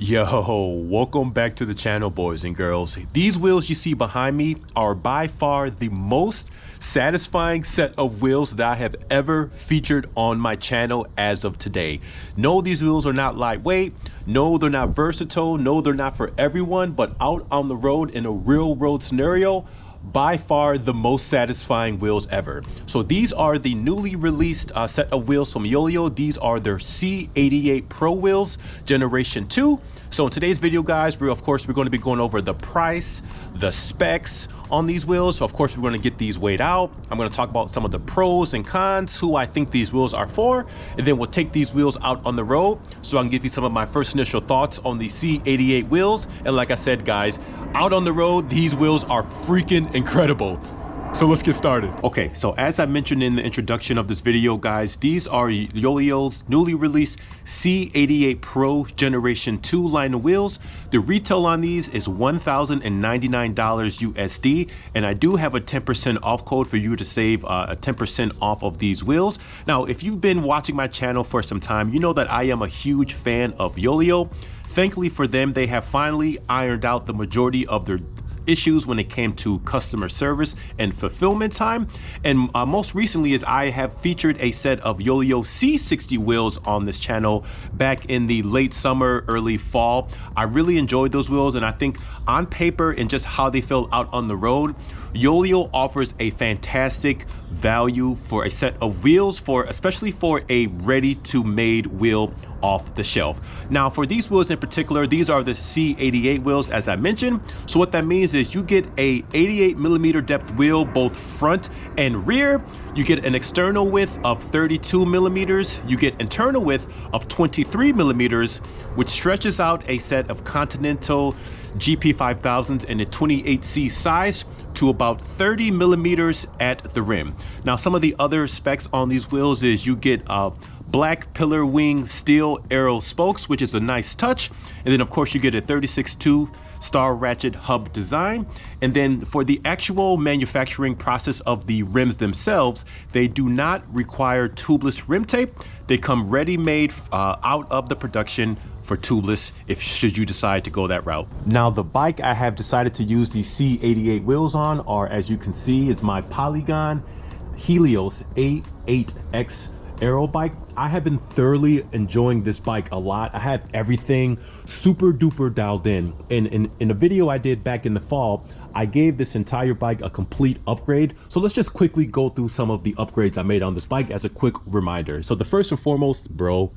Yo, welcome back to the channel, boys and girls. These wheels you see behind me are by far the most satisfying set of wheels that I have ever featured on my channel as of today. No, these wheels are not lightweight. No, they're not versatile. No, they're not for everyone, but out on the road in a real road scenario, by far the most satisfying wheels ever. So these are the newly released set of wheels from Yoeleo. These are their C88 Pro wheels, Generation 2. So in today's video, guys, we're going to be going over the price, the specs on these wheels. So of course, we're going to get these weighed out. I'm going to talk about some of the pros and cons, who I think these wheels are for, and then we'll take these wheels out on the road so I can give you some of my first initial thoughts on the C88 wheels. And like I said, guys, out on the road, these wheels are freaking incredible. So let's get started. Okay, so as I mentioned in the introduction of this video, guys, these are Yoeleo's newly released C88 Pro Generation 2 line of wheels. The retail on these is $1,099 USD, and I do have a 10% off code for you to save a 10% off of these wheels. Now, if you've been watching my channel for some time, you know that I am a huge fan of Yoeleo. Thankfully for them, they have finally ironed out the majority of their issues when it came to customer service and fulfillment time. And most recently is I have featured a set of Yoeleo C60 wheels on this channel back in the late summer, early fall. I really enjoyed those wheels, and I think on paper and just how they feel out on the road, Yoeleo offers a fantastic value for a set of wheels, especially for a ready-to-made wheel off the shelf. Now, for these wheels in particular, these are the C88 wheels, as I mentioned. So what that means is you get a 88mm depth wheel, both front and rear. You get an external width of 32mm. You get internal width of 23mm, which stretches out a set of Continental GP5000s in a 28C size to about 30mm at the rim. Now, some of the other specs on these wheels is you get black pillar wing steel aero spokes, which is a nice touch. And then of course you get a 36.2 star ratchet hub design. And then for the actual manufacturing process of the rims themselves, they do not require tubeless rim tape. They come ready-made out of the production for tubeless should you decide to go that route. Now, the bike I have decided to use the C88 wheels on are, as you can see, is my Polygon Helios A8X aero bike. I have been thoroughly enjoying this bike a lot. I have everything super duper dialed in. And in a video I did back in the fall, I gave this entire bike a complete upgrade. So let's just quickly go through some of the upgrades I made on this bike as a quick reminder. So the first and foremost, bro,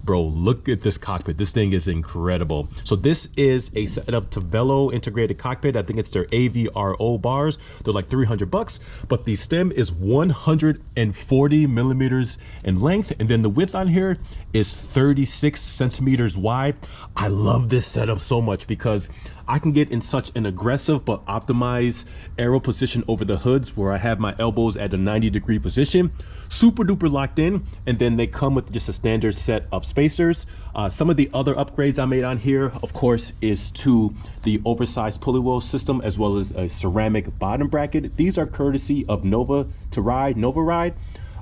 look at this cockpit. This thing is incredible. So this is a setup to Velo integrated cockpit. I think it's their AVRO bars. They're like $300, but the stem is 140mm in length. And then the width on here is 36 centimeters wide. I love this setup so much because I can get in such an aggressive but optimized aero position over the hoods where I have my elbows at a 90-degree position, super duper locked in. And then they come with just a standard set of spacers. Some of the other upgrades I made on here, of course, is to the oversized pulley wheel system as well as a ceramic bottom bracket. These are courtesy of Nova Ride.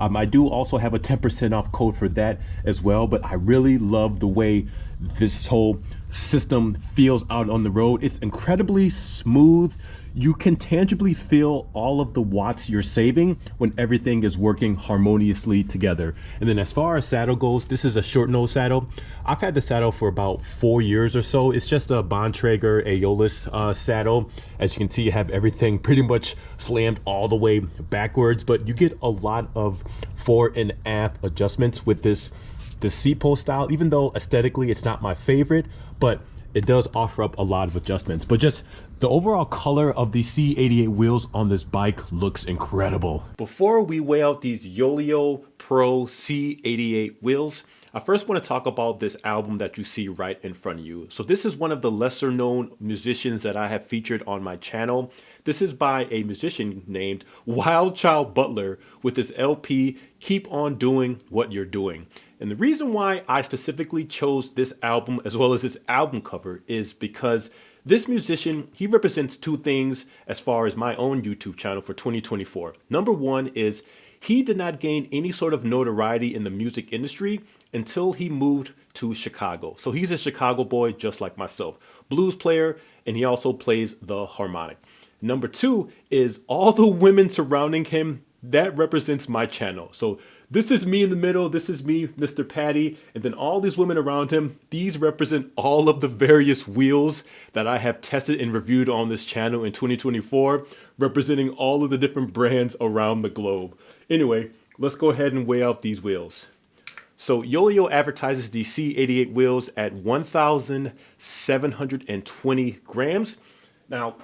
I do also have a 10% off code for that as well, but I really love the way this whole system feels out on the road. It's incredibly smooth. You can tangibly feel all of the watts you're saving when everything is working harmoniously together. And then as far as saddle goes, this is a short nose saddle. I've had the saddle for about 4 years or so. It's just a Bontrager Aeolus saddle. As you can see, you have everything pretty much slammed all the way backwards, but you get a lot of fore and aft adjustments with the seat post style, even though aesthetically it's not my favorite, but it does offer up a lot of adjustments. But just the overall color of the C88 wheels on this bike looks incredible. Before we weigh out these Yoeleo Pro C88 wheels, I first want to talk about this album that you see right in front of you. So this is one of the lesser known musicians that I have featured on my channel. This is by a musician named Wild Child Butler with his LP, Keep On Doing What You're Doing. And the reason why I specifically chose this album as well as this album cover is because this musician, he represents two things as far as my own YouTube channel for 2024. Number one is he did not gain any sort of notoriety in the music industry until he moved to Chicago. So he's a Chicago boy just like myself, blues player, and he also plays the harmonic. Number two is all the women surrounding him. That represents my channel. So this is me in the middle. This is me, Mr. Patty. And then all these women around him, these represent all of the various wheels that I have tested and reviewed on this channel in 2024, representing all of the different brands around the globe. Anyway, let's go ahead and weigh out these wheels. So Yoeleo advertises the C88 wheels at 1,720 grams. Now,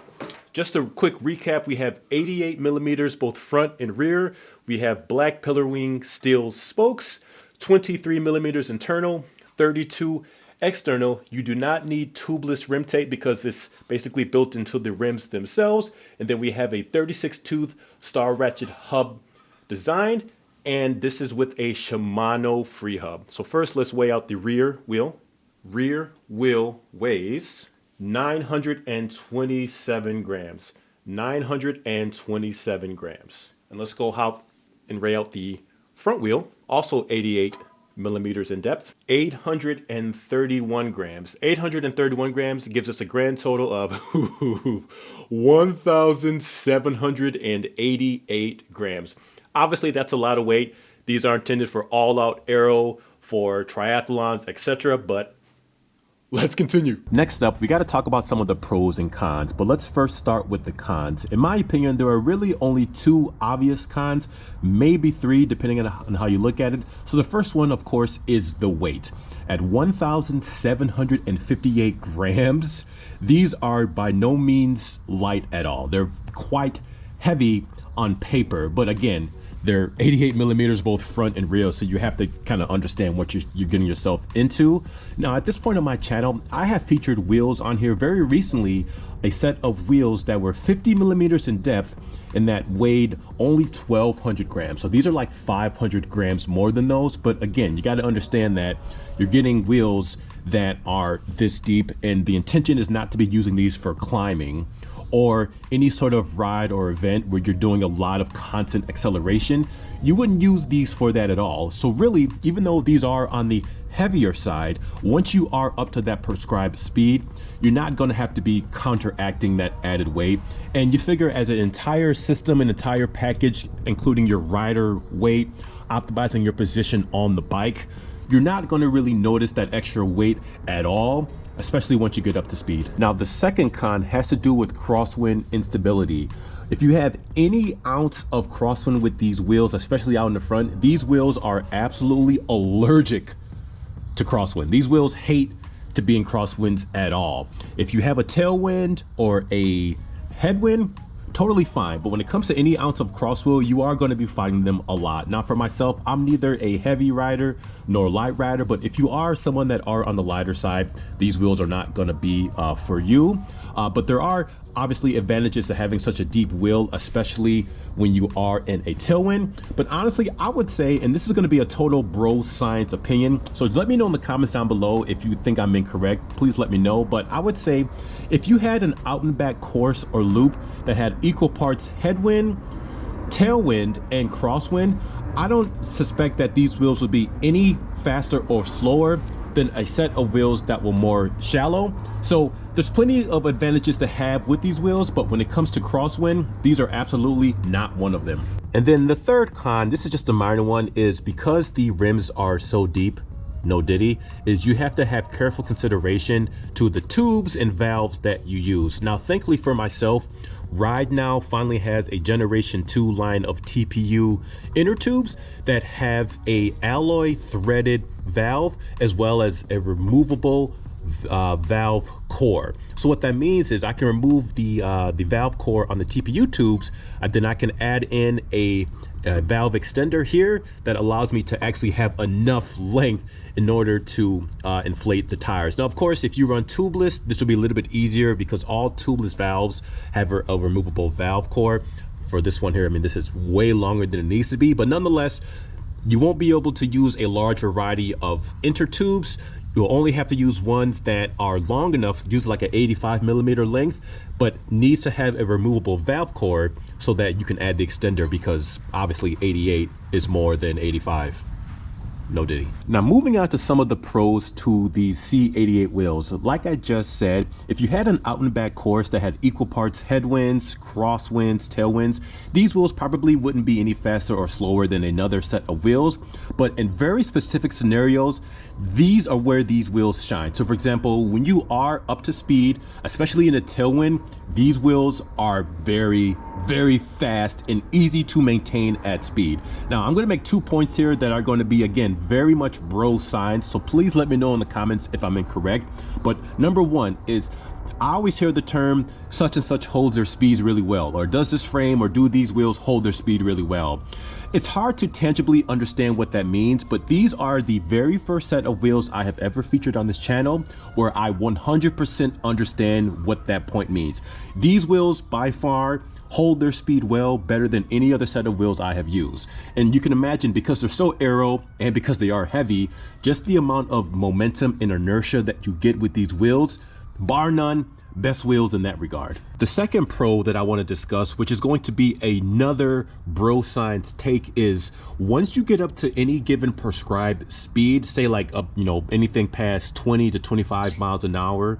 just a quick recap, we have 88 millimeters both front and rear. We have black pillar wing steel spokes, 23 millimeters internal, 32 external. You do not need tubeless rim tape because it's basically built into the rims themselves. And then we have a 36 tooth star ratchet hub design. And this is with a Shimano free hub. So first, let's weigh out the rear wheel. Rear wheel weighs 927 grams. 927 grams. And let's go hop and weigh out the front wheel, also 88 millimeters in depth, 831 grams. 831 grams gives us a grand total of 1,788 grams. Obviously, that's a lot of weight. These are intended for all-out aero, for triathlons, etc. But let's continue. Next up, we got to talk about some of the pros and cons, but let's first start with the cons. In my opinion, there are really only two obvious cons, maybe three, depending on how you look at it. So the first one, of course, is the weight. At 1,758 grams, these are by no means light at all. They're quite heavy on paper, but again, they're 88 millimeters both front and rear, so you have to kind of understand what you're getting yourself into. Now, at this point on my channel, I have featured wheels on here very recently, a set of wheels that were 50 millimeters in depth and that weighed only 1,200 grams. So these are like 500 grams more than those. But again, you got to understand that you're getting wheels that are this deep, and the intention is not to be using these for climbing or any sort of ride or event where you're doing a lot of constant acceleration. You wouldn't use these for that at all. So really, even though these are on the heavier side, once you are up to that prescribed speed, you're not going to have to be counteracting that added weight. And you figure as an entire system, an entire package, including your rider weight, optimizing your position on the bike, you're not going to really notice that extra weight at all, especially once you get up to speed. Now, the second con has to do with crosswind instability. If you have any ounce of crosswind with these wheels, especially out in the front, these wheels are absolutely allergic to crosswind. These wheels hate to be in crosswinds at all. If you have a tailwind or a headwind, totally fine. But when it comes to any ounce of crosswheel, you are going to be fighting them a lot. Now, for myself, I'm neither a heavy rider nor light rider, but if you are someone that are on the lighter side, these wheels are not going to be for you. But there are obviously advantages to having such a deep wheel, especially when you are in a tailwind. But honestly, I would say, and this is going to be a total bro science opinion, so let me know in the comments down below if you think I'm incorrect. Please let me know. But I would say if you had an out and back course or loop that had equal parts headwind, tailwind, and crosswind, I don't suspect that these wheels would be any faster or slower than a set of wheels that were more shallow. So there's plenty of advantages to have with these wheels, but when it comes to crosswind, these are absolutely not one of them. And then the third con, this is just a minor one, is because the rims are so deep, no diddy, is you have to have careful consideration to the tubes and valves that you use. Now, thankfully for myself, Ride now finally has a Generation 2 line of TPU inner tubes that have a alloy threaded valve as well as a removable valve core. So what that means is I can remove the valve core on the TPU tubes, and then I can add in a valve extender here that allows me to actually have enough length in order to inflate the tires. Now, of course, if you run tubeless, this will be a little bit easier because all tubeless valves have a removable valve core. For this one here, I mean, this is way longer than it needs to be, but nonetheless, you won't be able to use a large variety of intertubes. You'll only have to use ones that are long enough, use like an 85mm length, but needs to have a removable valve cord so that you can add the extender, because obviously 88 is more than 85. No diddy. Now moving on to some of the pros to these C88 wheels. Like I just said, if you had an out and back course that had equal parts headwinds, crosswinds, tailwinds, these wheels probably wouldn't be any faster or slower than another set of wheels. But in very specific scenarios, these are where these wheels shine. So for example, when you are up to speed, especially in a tailwind, these wheels are very, very fast and easy to maintain at speed. Now I'm going to make 2 points here that are going to be, again, very much bro science, so please let me know in the comments if I'm incorrect. But number one is, I always hear the term such and such holds their speeds really well, or does this frame or do these wheels hold their speed really well. It's hard to tangibly understand what that means, but these are the very first set of wheels I have ever featured on this channel where I 100% understand what that point means. These wheels by far hold their speed well, better than any other set of wheels I have used. And you can imagine, because they're so aero and because they are heavy, just the amount of momentum and inertia that you get with these wheels, bar none, best wheels in that regard. The second pro that I want to discuss, which is going to be another bro science take, is once you get up to any given prescribed speed, say like up, anything past 20 to 25 miles an hour,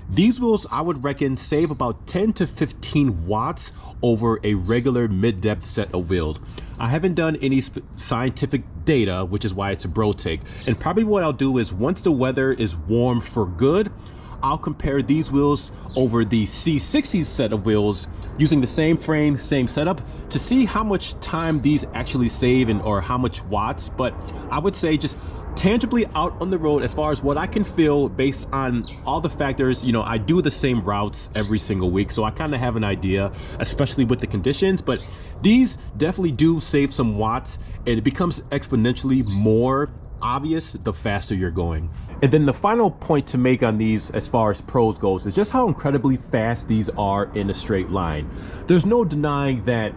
these wheels, I would reckon, save about 10 to 15 watts over a regular mid-depth set of wheels. I haven't done any scientific data, which is why it's a bro take. And probably what I'll do is, once the weather is warm for good, I'll compare these wheels over the C60 set of wheels using the same frame, same setup, to see how much time these actually save or how much watts. But I would say, just tangibly out on the road, as far as what I can feel based on all the factors, I do the same routes every single week, so I kind of have an idea, especially with the conditions. But these definitely do save some watts, and it becomes exponentially more obvious the faster you're going. And then the final point to make on these as far as pros goes is just how incredibly fast these are in a straight line. There's no denying that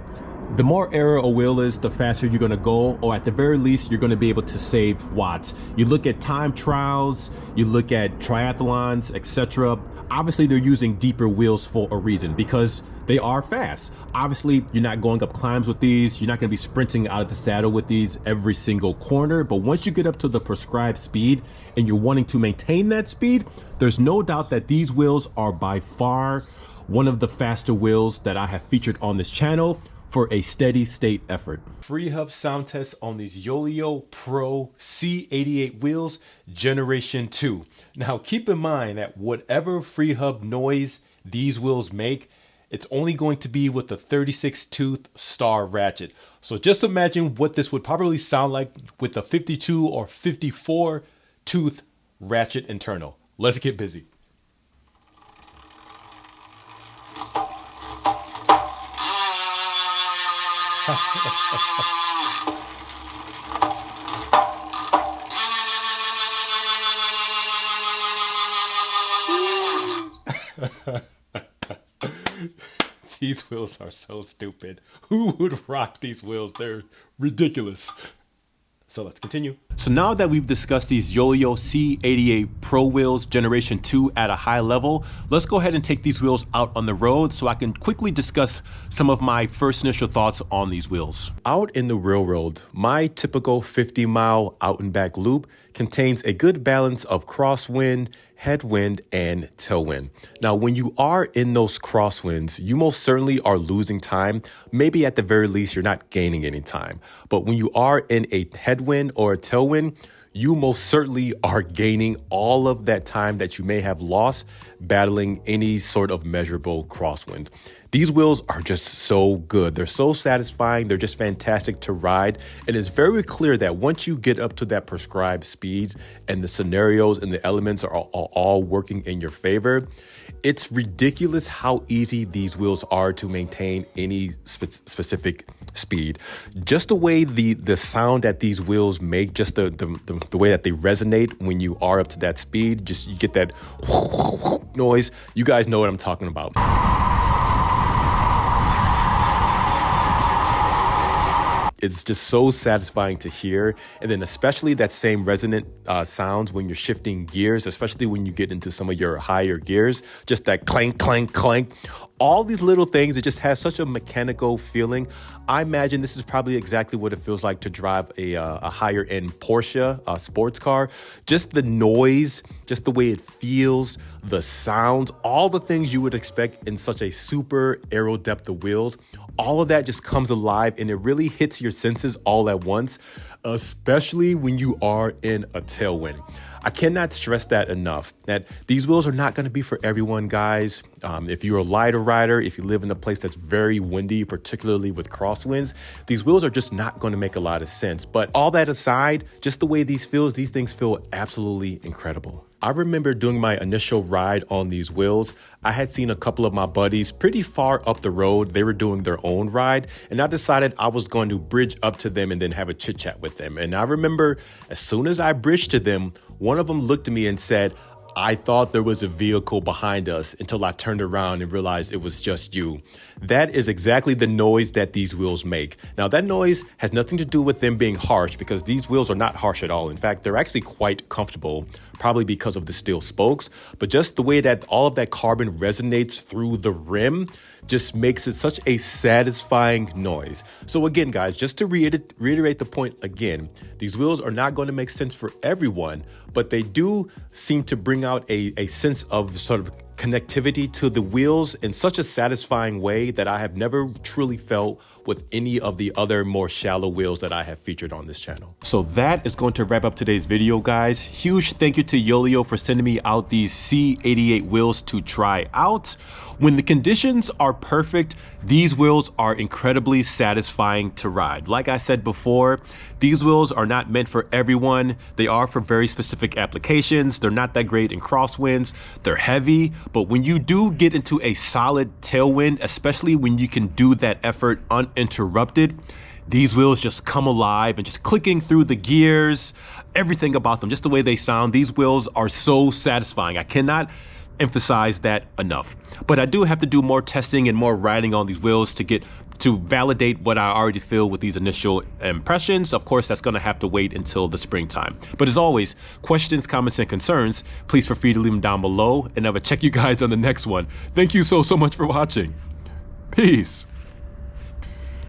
the more aero a wheel is, the faster you're going to go, or at the very least, you're going to be able to save watts. You look at time trials, you look at triathlons, etc. Obviously, they're using deeper wheels for a reason, because they are fast. Obviously, you're not going up climbs with these. You're not going to be sprinting out of the saddle with these every single corner. But once you get up to the prescribed speed and you're wanting to maintain that speed, there's no doubt that these wheels are by far one of the faster wheels that I have featured on this channel for a steady state effort. Free hub sound test on these Yoeleo Pro C88 wheels, Generation 2. Now keep in mind that whatever free hub noise these wheels make, it's only going to be with the 36 tooth star ratchet. So just imagine what this would probably sound like with a 52 or 54 tooth ratchet internal. Let's get busy. These wheels are so stupid. Who would rock these wheels? They're ridiculous. So let's continue. So now that we've discussed these Yoeleo C88 Pro wheels Generation 2 at a high level, let's go ahead and take these wheels out on the road so I can quickly discuss some of my first initial thoughts on these wheels. Out in the real world, my typical 50-mile out and back loop contains a good balance of crosswind, headwind, and tailwind. Now, when you are in those crosswinds, you most certainly are losing time. Maybe at the very least, you're not gaining any time. But when you are in a headwind or a tailwind, you most certainly are gaining all of that time that you may have lost battling any sort of measurable crosswind. These wheels are just so good. They're so satisfying. They're just fantastic to ride. And it's very clear that once you get up to that prescribed speeds and the scenarios and the elements are all working in your favor, it's ridiculous how easy these wheels are to maintain any specific speed. Just the way the sound that these wheels make, just the way that they resonate when you are up to that speed, just you get that noise. You guys know what I'm talking about. It's just so satisfying to hear. And then especially that same resonant sounds when you're shifting gears, especially when you get into some of your higher gears, just that clank, clank, clank. All these little things, it just has such a mechanical feeling. I imagine this is probably exactly what it feels like to drive a higher end Porsche sports car. Just the noise, just the way it feels, the sounds, all the things you would expect in such a super aero depth of wheels. All of that just comes alive and it really hits your senses all at once, especially when you are in a tailwind. I cannot stress that enough, that these wheels are not going to be for everyone, guys. If you're a lighter rider, if you live in a place that's very windy, particularly with crosswinds, these wheels are just not going to make a lot of sense. But all that aside, just the way these things feel absolutely incredible. I remember doing my initial ride on these wheels. I had seen a couple of my buddies pretty far up the road. They were doing their own ride, and I decided I was going to bridge up to them and then have a chit chat with them. And I remember as soon as I bridged to them, one of them looked at me and said, "I thought there was a vehicle behind us until I turned around and realized it was just you." That is exactly the noise that these wheels make. Now, that noise has nothing to do with them being harsh, because these wheels are not harsh at all. In fact, they're actually quite comfortable, probably because of the steel spokes, but just the way that all of that carbon resonates through the rim just makes it such a satisfying noise. So again, guys, just to reiterate the point again, these wheels are not going to make sense for everyone, but they do seem to bring out a sense of sort of connectivity to the wheels in such a satisfying way that I have never truly felt with any of the other more shallow wheels that I have featured on this channel. So that is going to wrap up today's video, guys. Huge thank you to Yoeleo for sending me out these C88 wheels to try out. When the conditions are perfect, these wheels are incredibly satisfying to ride. Like I said before, these wheels are not meant for everyone. They are for very specific applications. They're not that great in crosswinds. They're heavy, but when you do get into a solid tailwind, especially when you can do that effort uninterrupted, these wheels just come alive and just clicking through the gears, everything about them, just the way they sound. These wheels are so satisfying. I cannot emphasize that enough. But I do have to do more testing and more riding on these wheels to validate what I already feel with these initial impressions. Of course, that's gonna have to wait until the springtime. But as always, questions, comments, and concerns, please feel free to leave them down below, and I will check you guys on the next one. Thank you so much for watching. Peace.